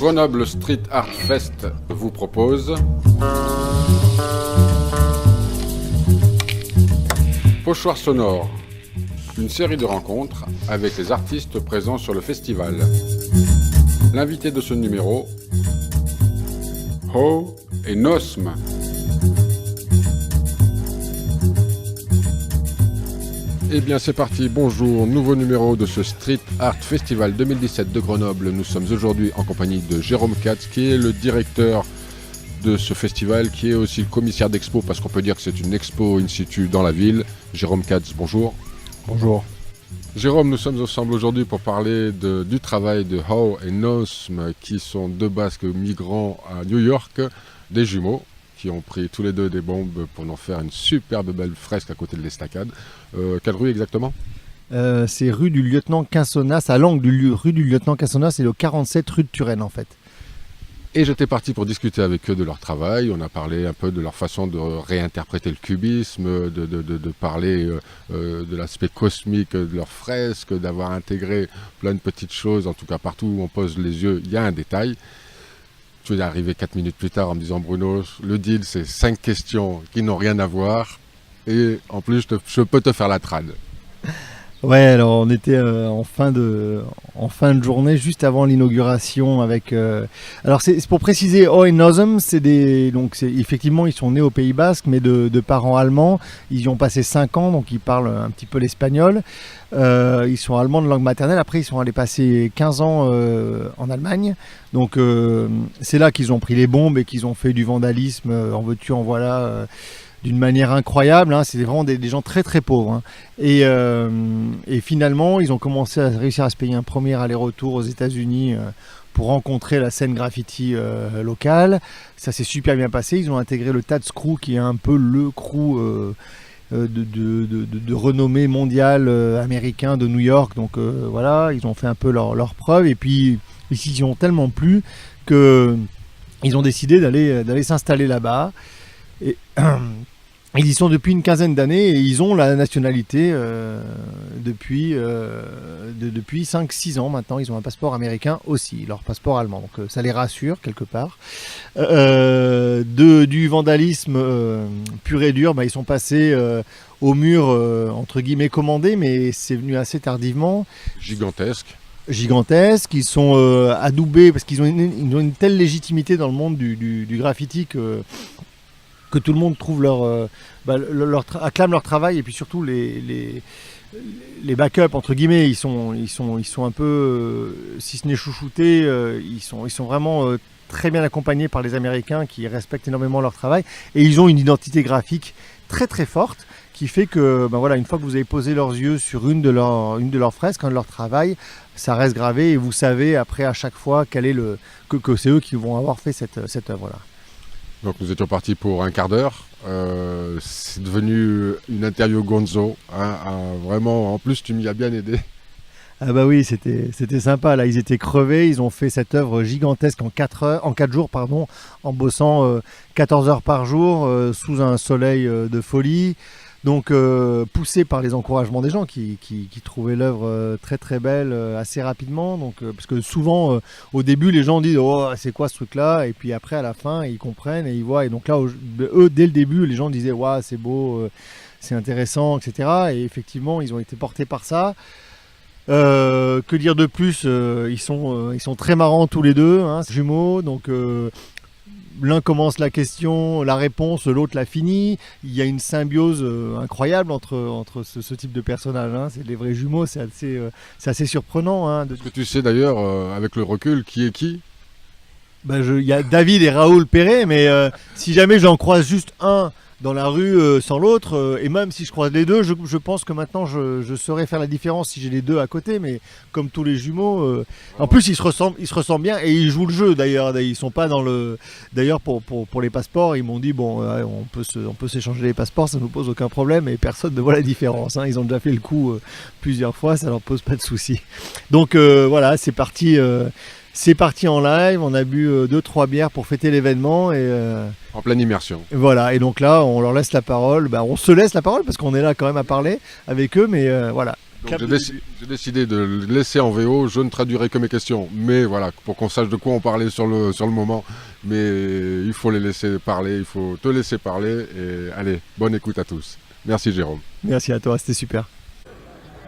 Grenoble Street Art Fest vous propose Pochoir sonore, une série de rencontres avec les artistes présents sur le festival. L'invité de ce numéro, Ho et Nosm. Eh bien c'est parti, bonjour, nouveau numéro de ce Street Art Festival 2017 de Grenoble. Nous sommes aujourd'hui en compagnie de Jérôme Katz, qui est le directeur de ce festival, qui est aussi le commissaire d'expo, parce qu'on peut dire que c'est une expo in situ dans la ville. Jérôme Katz, bonjour. Bonjour. Jérôme, nous sommes ensemble aujourd'hui pour parler du travail de Ho et Nosm, qui sont deux Basques migrants à New York, des jumeaux, qui ont pris tous les deux des bombes pour nous faire une superbe belle fresque à côté de l'Estacade. Quelle rue exactement ? C'est rue du Lieutenant Quinsonnas, à l'angle rue du Lieutenant Quinsonnas, c'est le 47 rue de Turenne en fait. Et j'étais parti pour discuter avec eux de leur travail. On a parlé un peu de leur façon de réinterpréter le cubisme, de parler de l'aspect cosmique de leurs fresques, d'avoir intégré plein de petites choses. En tout cas, partout où on pose les yeux, il y a un détail. Tu es arrivé 4 minutes plus tard en me disant, Bruno, le deal, c'est 5 questions qui n'ont rien à voir. Et en plus, je peux te faire la trad. Ouais, alors on était en fin de journée, juste avant l'inauguration avec... Alors c'est pour préciser, Ho et Nosm, effectivement, ils sont nés au Pays Basque, mais de parents allemands. Ils y ont passé 5 ans, donc ils parlent un petit peu l'espagnol. Ils sont allemands de langue maternelle. Après, ils sont allés passer 15 ans en Allemagne. Donc c'est là qu'ils ont pris les bombes et qu'ils ont fait du vandalisme, en veux-tu, en voilà... d'une manière incroyable, hein. C'était vraiment des gens très très pauvres, hein. Et finalement, ils ont commencé à réussir à se payer un premier aller-retour aux États-Unis pour rencontrer la scène graffiti locale. Ça s'est super bien passé. Ils ont intégré le Tats Crew, qui est un peu le crew de renommée mondiale américain de New York. Donc voilà, ils ont fait un peu leur preuve. Et puis ici, ils y ont tellement plu qu'ils ont décidé d'aller s'installer là-bas. Et ils y sont depuis une quinzaine d'années et ils ont la nationalité depuis 5-6 ans maintenant. Ils ont un passeport américain aussi, leur passeport allemand. Donc ça les rassure quelque part. Du vandalisme pur et dur, ils sont passés au mur entre guillemets commandé, mais c'est venu assez tardivement. Gigantesques, ils sont adoubés parce qu'ils ont une telle légitimité dans le monde du graffiti que tout le monde trouve acclame leur travail, et puis surtout les backups entre guillemets, ils sont un peu si ce n'est chouchoutés, ils sont vraiment très bien accompagnés par les Américains qui respectent énormément leur travail, et ils ont une identité graphique très très forte qui fait que une fois que vous avez posé leurs yeux sur une de leurs fresques, un de leur travail, ça reste gravé et vous savez après à chaque fois quel est que c'est eux qui vont avoir fait cette œuvre là. Donc nous étions partis pour un quart d'heure. C'est devenu une interview gonzo, hein, vraiment, en plus tu m'y as bien aidé. Ah bah oui, c'était sympa. Là, ils étaient crevés. Ils ont fait cette œuvre gigantesque en 4 jours, en bossant 14 heures par jour sous un soleil de folie. Donc poussé par les encouragements des gens qui trouvaient l'œuvre très très belle assez rapidement. Donc parce que souvent au début les gens disent oh c'est quoi ce truc là, et puis après à la fin ils comprennent et ils voient, et donc là eux dès le début les gens disaient ouais c'est beau, c'est intéressant, etc. Et effectivement ils ont été portés par ça. Que dire de plus, ils sont très marrants tous les deux, hein, jumeaux, donc l'un commence la question, la réponse, l'autre la finit. Il y a une symbiose incroyable entre ce type de personnages, hein. C'est les vrais jumeaux, c'est assez surprenant, hein. Est-ce que tu sais d'ailleurs, avec le recul, qui est qui ? Il y a David et Raoul Perret, mais si jamais j'en croise juste un dans la rue sans l'autre, et même si je croise les deux, je pense que maintenant je saurais faire la différence si j'ai les deux à côté, mais comme tous les jumeaux, en plus ils se ressemblent bien et ils jouent le jeu d'ailleurs. Ils sont pas dans le. D'ailleurs pour les passeports, ils m'ont dit on peut s'échanger les passeports, ça nous pose aucun problème, et personne ne voit la différence, hein. Ils ont déjà fait le coup plusieurs fois, ça leur pose pas de soucis. Donc voilà, c'est parti. C'est parti en live, on a bu 2-3 bières pour fêter l'événement et en pleine immersion. Voilà, et donc là on leur laisse la parole, on se laisse la parole parce qu'on est là quand même à parler avec eux, mais voilà. Donc j'ai J'ai décidé de le laisser en VO, je ne traduirai que mes questions. Mais voilà, pour qu'on sache de quoi on parlait sur le moment. Mais il faut les laisser parler, il faut te laisser parler. Et allez, bonne écoute à tous. Merci Jérôme. Merci à toi, c'était super.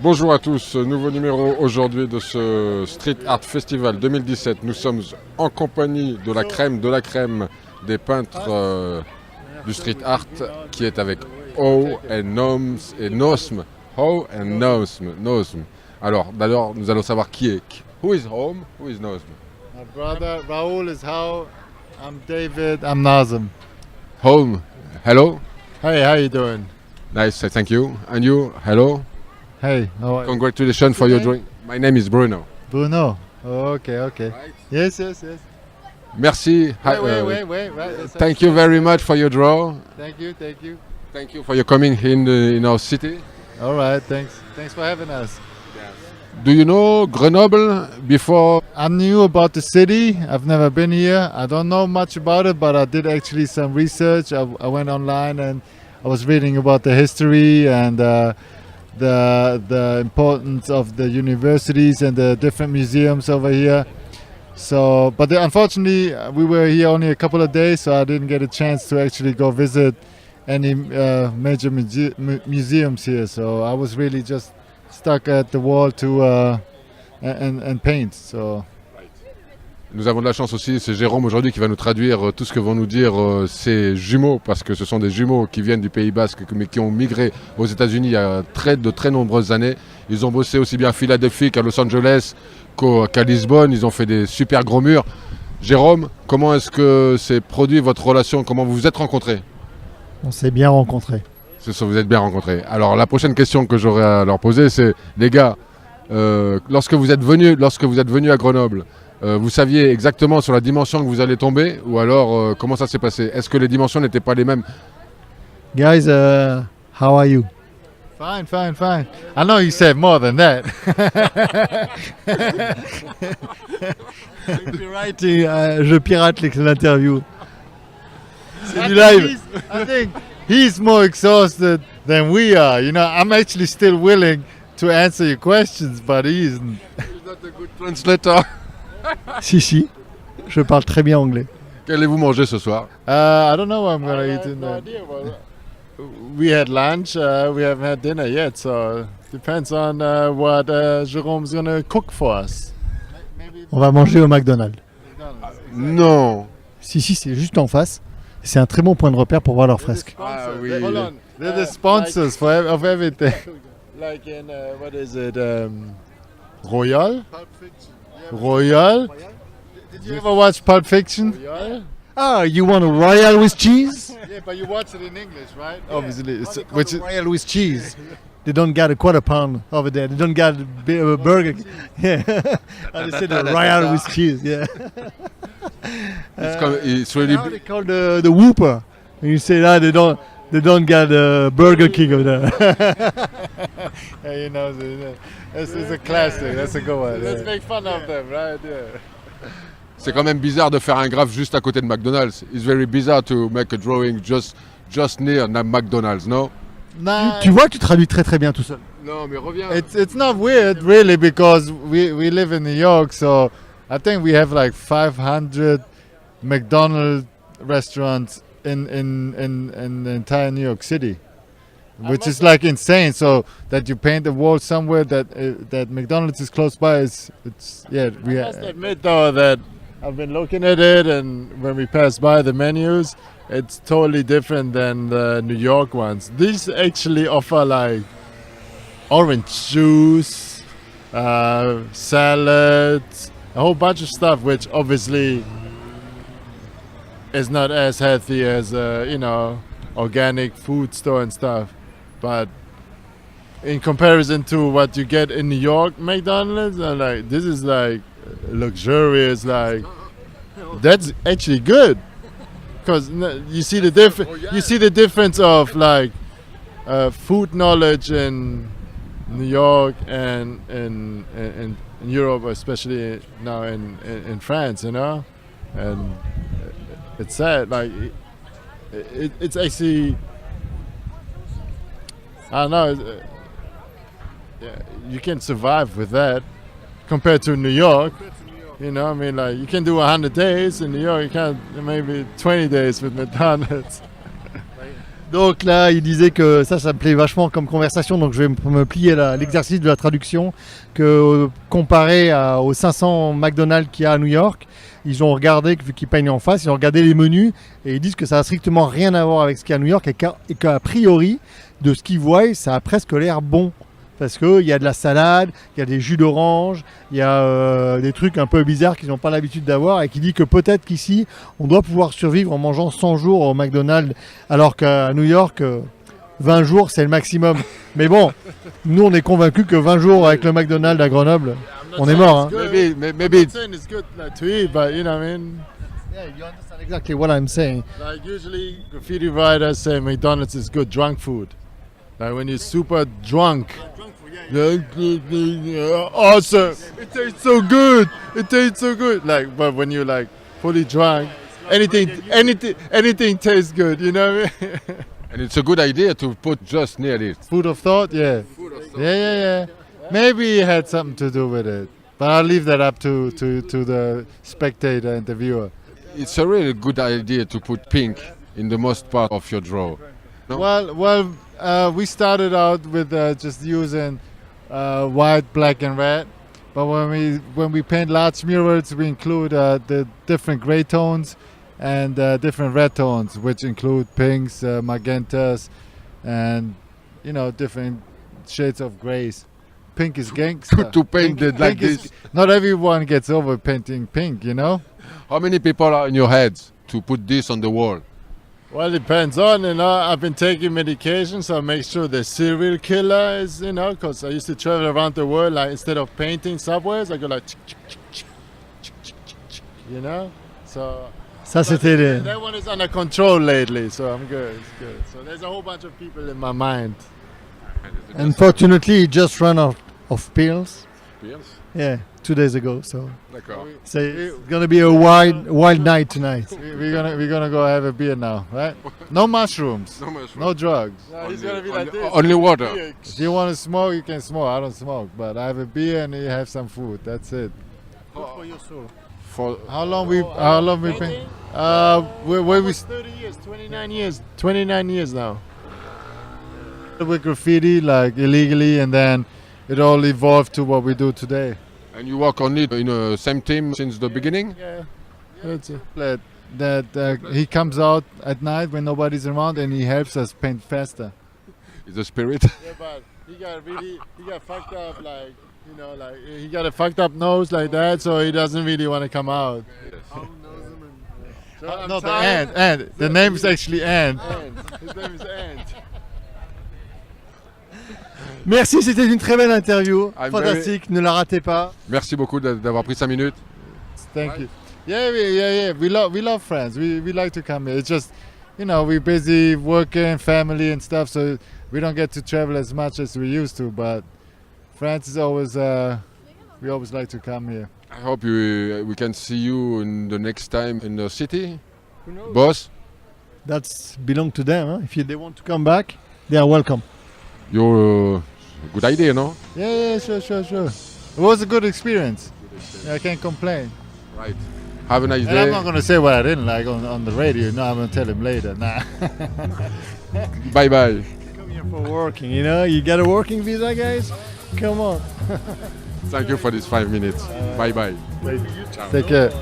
Bonjour à tous, nouveau numéro aujourd'hui de ce Street Art Festival 2017. Nous sommes en compagnie de la crème des peintres du street art qui est avec Ho et Nosm. Ho et Nosm. Alors, d'abord, nous allons savoir qui est. Who is Home? Who is Nosm? My brother Raoul is How. I'm David. I'm Nazem. Home, hello. Hey, how you doing? Nice, thank you. And you, hello. Hey, how are you? Congratulations for your drawing. My name is Bruno. Bruno. Oh, okay. Right. Yes. Merci. Wait. Thank you very much for your draw. Thank you. Thank you for your coming in our city. All right, thanks. Thanks for having us. Do you know Grenoble before? I knew about the city. I've never been here. I don't know much about it, but I did actually some research. I went online and I was reading about the history and the importance of the universities and the different museums over here. So, but unfortunately, we were here only a couple of days, so I didn't get a chance to actually go visit any major museums here. So I was really just stuck at the wall to and paint. So. Nous avons de la chance aussi, c'est Jérôme aujourd'hui qui va nous traduire tout ce que vont nous dire ces jumeaux, parce que ce sont des jumeaux qui viennent du Pays Basque, mais qui ont migré aux États-Unis il y a de très nombreuses années. Ils ont bossé aussi bien à Philadelphie qu'à Los Angeles, qu'à Lisbonne. Ils ont fait des super gros murs. Jérôme, comment est-ce que s'est produit votre relation? Comment vous vous êtes rencontrés? On s'est bien rencontrés. C'est ça, vous êtes bien rencontrés. Alors la prochaine question que j'aurais à leur poser, c'est les gars, lorsque vous êtes venus à Grenoble, vous saviez exactement sur la dimension que vous allez tomber, ou alors comment ça s'est passé? Est-ce que les dimensions n'étaient pas les mêmes? Guys, how are you? Fine. I know you said more than that. Je pirate l'interview. C'est du live. I think he's more exhausted than we are. You know, I'm actually still willing to answer your questions, but he isn't. He's not a good translator. Si, je parle très bien anglais. Qu'allez-vous manger ce soir? I don't know what I'm gonna eat in there. We had lunch. We haven't had dinner yet, so depends on what Jérôme's gonna cook for us. On va manger au McDonald's. Non. Si, c'est juste en face. C'est un très bon point de repère pour voir leurs fresques. Ah oui. Hold on. They're the sponsors of everything. Like in what is it? Royal. Did you ever watch Pulp Fiction? Ah, you want a royal with cheese? Yeah, but you watch it in English, right? Yeah. Obviously, Which is royal with cheese. They don't got a quarter pound over there. They don't got a burger. Yeah, they said a royal with cheese. Yeah. It's really Now they call the Whopper. And you say that they don't got a Burger King over there. Yeah, you know, it's a classic. That's a good one. Let's make fun of them, right? Yeah. C'est quand même bizarre de faire un graphe juste à côté de McDonald's. It's very bizarre to make a drawing just near McDonald's, no? Nah, Tu vois que tu traduis très très bien tout seul. Non, mais reviens. it's not weird really because we live in New York, so I think we have like 500 McDonald's restaurants in the entire New York City, which is like insane. So that you paint a wall somewhere that McDonald's is close by, it's yeah. I must admit though that I've been looking at it, and when we pass by the menus, it's totally different than the New York ones. These actually offer like orange juice, salads, a whole bunch of stuff, which obviously is not as healthy as organic food store and stuff. But in comparison to what you get in New York McDonald's, like this is like luxurious. Like that's actually good because you see the You see the difference of like food knowledge in New York and in Europe, especially now in France, you know, and it's sad. Like it's actually, I don't know. you can survive with that compared to New York. You know, I mean, like, you can do 100 days in New York, you can maybe 20 days with McDonald's. Donc là, il disait que ça me plaît vachement comme conversation, donc je vais me plier à l'exercice de la traduction, que comparé aux 500 McDonald's qu'il y a à New York, ils ont regardé, vu qu'ils peignent en face, ils ont regardé les menus et ils disent que ça n'a strictement rien à voir avec ce qu'il y a à New York et qu'a priori, de ce qu'ils voient, ça a presque l'air bon. Parce qu'il y a de la salade, il y a des jus d'orange, il y a des trucs un peu bizarres qu'ils n'ont pas l'habitude d'avoir et qui dit que peut-être qu'ici, on doit pouvoir survivre en mangeant 100 jours au McDonald's, alors qu'à New York, 20 jours, c'est le maximum. Mais bon, nous, on est convaincus que 20 jours avec le McDonald's à Grenoble, on est mort. Hein. Maybe it's good like, to eat, but you know what I mean? Yeah, you understand exactly what I'm saying. Like usually, graffiti writers say McDonald's is good drunk food. Like when you're super drunk. Awesome! It tastes so good. It tastes so good. Like, but when you're like fully drunk, anything tastes good. You know what I mean? And it's a good idea to put just near it. Food of thought, yeah. Yeah. Maybe it had something to do with it, but I'll leave that up to the spectator and the viewer. It's a really good idea to put pink in the most part of your draw. No? Well, we started out with just using white, black, and red. But when we paint large murals, we include the different gray tones and different red tones, which include pinks, magentas, and different shades of grays. Pink is gangster. To paint it like this. Not everyone gets over painting pink, you know. How many people are in your heads to put this on the wall? Well, it depends on, I've been taking medication, so I make sure the serial killer is, because I used to travel around the world, like instead of painting subways, I go like, so. Ça, c'était les... That one is under control lately, so I'm good, it's good. So there's a whole bunch of people in my mind. Unfortunately, he just ran out of pills. Pills? Yeah, 2 days ago, so... D'accord. So it's gonna be a wild night tonight. We're gonna go have a beer now, right? No mushrooms. No drugs. No, he's gonna be like this. Only water. If you want to smoke, you can smoke. I don't smoke, but I have a beer and you have some food. That's it. For your soul. For How long we been? Where we 30 years, 29 years now. With graffiti, like illegally, and then it all evolved to what we do today. And you work on it in the same team since the beginning? Yeah, that's it. That he comes out at night when nobody's around and he helps us paint faster. Is the spirit? Yeah, but he got fucked up, like, he got a fucked up nose like that, so he doesn't really want to come out. No, the Ant. The name is actually Ant. His name is Ant. Merci, c'était une très belle interview. Fantastique, ne la ratez pas. Merci beaucoup d'avoir pris 5 minutes. Thank you. Yeah. We love France. We like to come here. It's just, we're busy working, family and stuff, so we don't get to travel as much as we used to. But France is always, we always like to come here. I hope we can see you in the next time in the city. Boss? That's belong to them. Huh? If they want to come back, they are welcome. You're good idea, no? Yeah, sure. It was a good experience. Yeah, I can't complain. Right. Have a nice And day. I'm not going to say what I didn't like on the radio. No, I'm going to tell him later. Nah. Bye. Come here for working, You got a working visa, guys? Come on. Thank you for these 5 minutes. Bye. Ciao. Take care.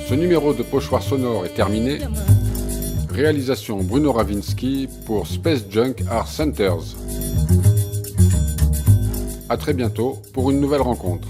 Ce numéro de Pochoir sonore est terminé. Réalisation Bruno Ravinsky pour Space Junk Art Centers. À très bientôt pour une nouvelle rencontre.